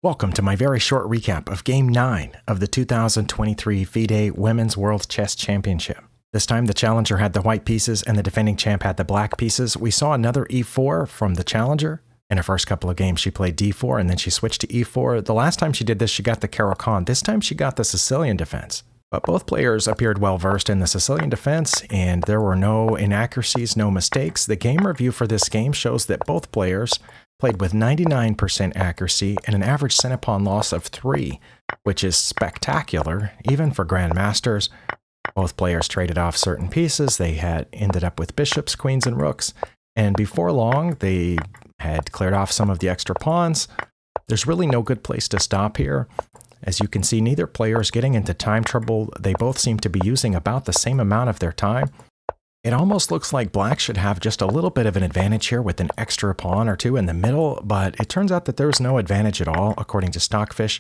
Welcome to my very short recap of Game 9 of the 2023 FIDE Women's World Chess Championship. This time the challenger had the white pieces and the defending champ had the black pieces. We saw another e4 from the challenger. In her first couple of games she played d4 and then she switched to e4. The last time she did this she got the Caro-Kann. This time she got the Sicilian defense. But both players appeared well versed in the Sicilian defense and there were no inaccuracies, no mistakes. The game review for this game shows that both players played with 99% accuracy and an average center-pawn loss of 3, which is spectacular, even for grandmasters. Both players traded off certain pieces. They had ended up with bishops, queens, and rooks. And before long, they had cleared off some of the extra pawns. There's really no good place to stop here. As you can see, neither player is getting into time trouble. They both seem to be using about the same amount of their time. It almost looks like black should have just a little bit of an advantage here with an extra pawn or two in the middle, but it turns out that there's no advantage at all, according to Stockfish.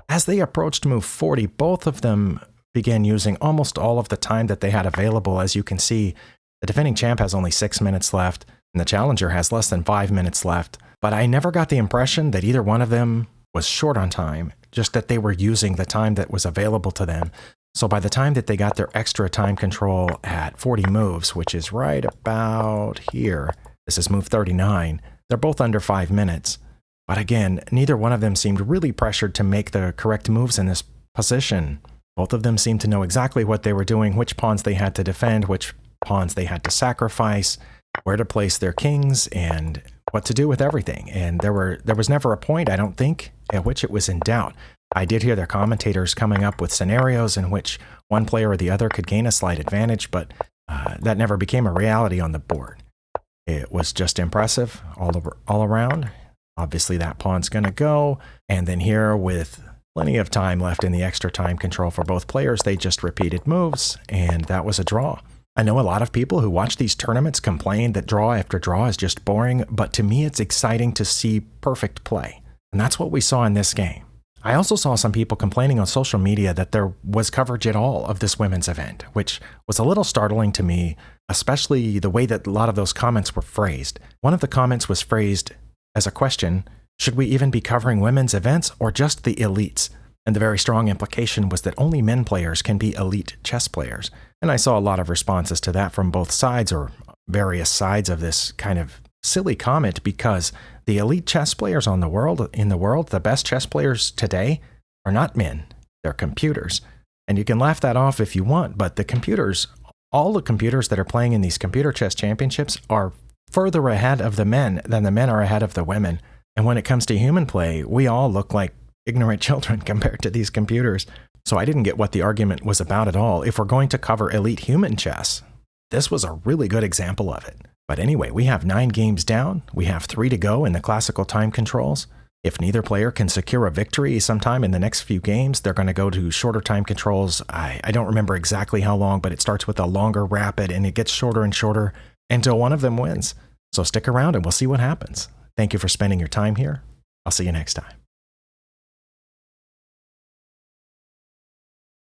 As they approached move 40, both of them began using almost all of the time that they had available. As you can see, the defending champ has only 6 minutes left, and the challenger has less than 5 minutes left. But I never got the impression that either one of them was short on time, just that they were using the time that was available to them. So by the time that they got their extra time control at 40 moves, which is right about here, this is move 39, they're both under 5 minutes. But again, neither one of them seemed really pressured to make the correct moves in this position. Both of them seemed to know exactly what they were doing, which pawns they had to defend, which pawns they had to sacrifice, where to place their kings, and what to do with everything. And there was never a point, I don't think, at which it was in doubt. I did hear their commentators coming up with scenarios in which one player or the other could gain a slight advantage, but that never became a reality on the board. It was just impressive all around. Obviously that pawn's going to go, and then here with plenty of time left in the extra time control for both players, they just repeated moves, and that was a draw. I know a lot of people who watch these tournaments complain that draw after draw is just boring, but to me it's exciting to see perfect play, and that's what we saw in this game. I also saw some people complaining on social media that there was coverage at all of this women's event, which was a little startling to me, especially the way that a lot of those comments were phrased. One of the comments was phrased as a question, should we even be covering women's events or just the elites? And the very strong implication was that only men players can be elite chess players. And I saw a lot of responses to that from both sides or various sides of this kind of silly comment, because the elite chess players in the world, the best chess players today are not men, they're computers. And you can laugh that off if you want, but the computers, all the computers that are playing in these computer chess championships are further ahead of the men than the men are ahead of the women. And when it comes to human play, we all look like ignorant children compared to these computers. So I didn't get what the argument was about at all. If we're going to cover elite human chess, this was a really good example of it. But anyway, we have 9 games down. We have 3 to go in the classical time controls. If neither player can secure a victory sometime in the next few games, they're going to go to shorter time controls. I don't remember exactly how long, but it starts with a longer rapid and it gets shorter and shorter until one of them wins. So stick around and we'll see what happens. Thank you for spending your time here. I'll see you next time.